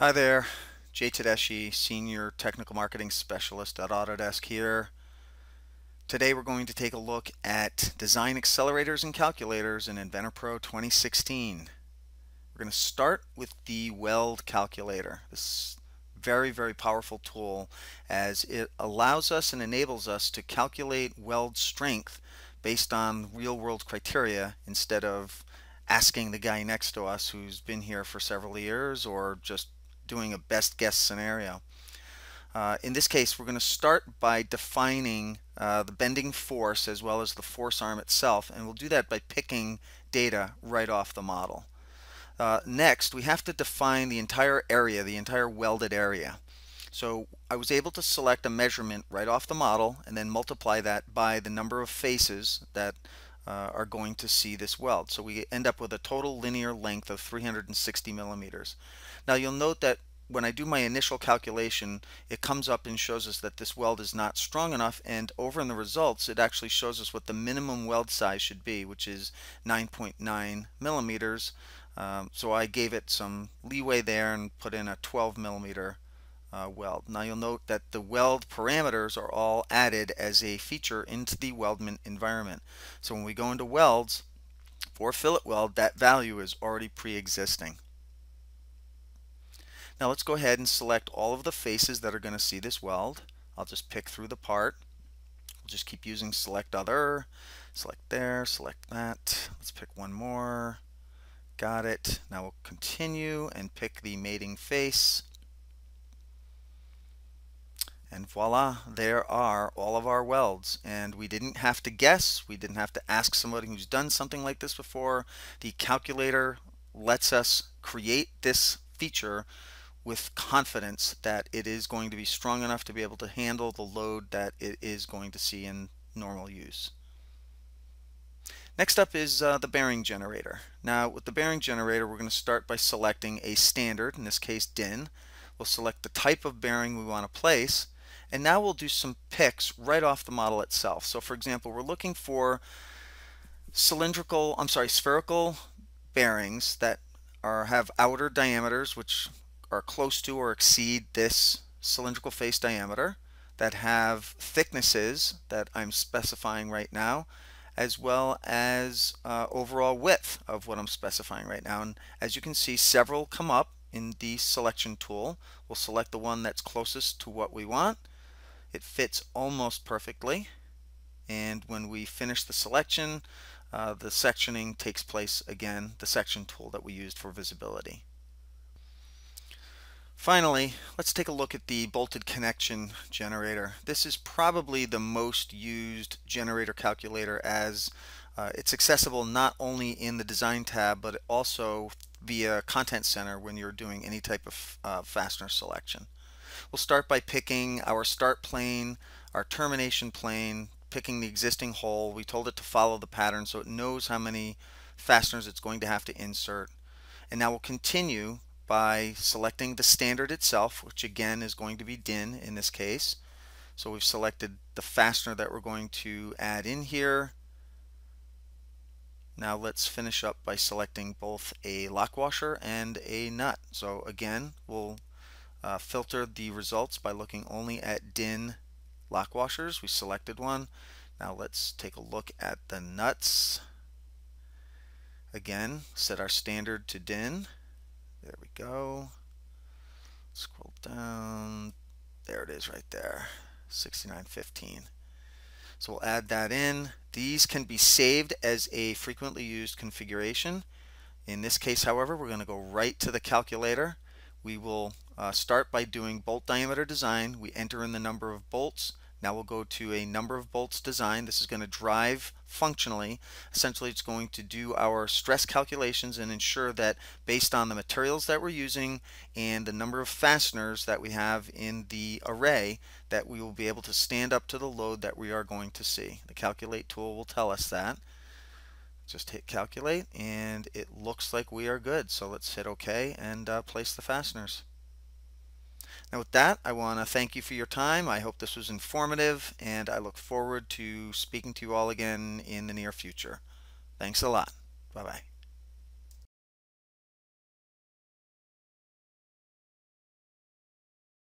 Hi there, Jay Tedeschi, Senior Technical Marketing Specialist at Autodesk here. Today we're going to take a look at Design Accelerators and Calculators in Inventor Pro 2016. We're going to start with the Weld Calculator. This very powerful tool as it allows us and enables us to calculate weld strength based on real-world criteria instead of asking the guy next to us who's been here for several years or just doing a best guess scenario. In this case, we're going to start by defining the bending force as well as the force arm itself, and we'll do that by picking data right off the model. Next, we have to define the entire area, the entire welded area. So I was able to select a measurement right off the model and then multiply that by the number of faces that are going to see this weld. So we end up with a total linear length of 360 millimeters. Now you'll note that when I do my initial calculation, it comes up and shows us that this weld is not strong enough, and over in the results it actually shows us what the minimum weld size should be, which is 9.9 millimeters. So I gave it some leeway there and put in a 12 millimeter weld. Now you'll note that the weld parameters are all added as a feature into the weldment environment. So when we go into welds for fillet weld, that value is already pre-existing. Now let's go ahead and select all of the faces that are going to see this weld. I'll just pick through the part. We'll just keep using select other, select there, select that. Let's pick one more. Got it. Now we'll continue and pick the mating face. And voila, there are all of our welds. And we didn't have to guess. We didn't have to ask somebody who's done something like this before. The calculator lets us create this feature with confidence that it is going to be strong enough to be able to handle the load that it is going to see in normal use. Next up is the bearing generator. Now with the bearing generator, we're going to start by selecting a standard, in this case DIN. We'll select the type of bearing we want to place, and now we'll do some picks right off the model itself. So for example, we're looking for spherical bearings that have outer diameters which are close to or exceed this cylindrical face diameter, that have thicknesses that I'm specifying right now, as well as overall width of what I'm specifying right now. And as you can see, several come up in the selection tool. We'll select the one that's closest to what we want. It fits almost perfectly, and when we finish the selection, the sectioning takes place again, the section tool that we used for visibility. Finally, let's take a look at the bolted connection generator. This is probably the most used generator calculator, as it's accessible not only in the design tab but also via Content Center when you're doing any type of fastener selection. We'll start by picking our start plane, our termination plane, picking the existing hole. We told it to follow the pattern so it knows how many fasteners it's going to have to insert. And now we'll continue by selecting the standard itself, which again is going to be DIN in this case. So we've selected the fastener that we're going to add in here. Now let's finish up by selecting both a lock washer and a nut. So again, we'll filter the results by looking only at DIN lock washers. We selected one. Now let's take a look at the nuts. Again, set our standard to DIN. There we go. Scroll down. There it is right there, 6915. So we'll add that in. These can be saved as a frequently used configuration. In this case, however, we're going to go right to the calculator. We will start by doing bolt diameter design. We enter in the number of bolts. Now we'll go to a number of bolts design. This is going to drive functionally. Essentially, it's going to do our stress calculations and ensure that based on the materials that we're using and the number of fasteners that we have in the array, that we will be able to stand up to the load that we are going to see. The calculate tool will tell us that. Just hit calculate and it looks like we are good. So let's hit OK and place the fasteners. Now with that, I want to thank you for your time. I hope this was informative, and I look forward to speaking to you all again in the near future. Thanks a lot. Bye-bye.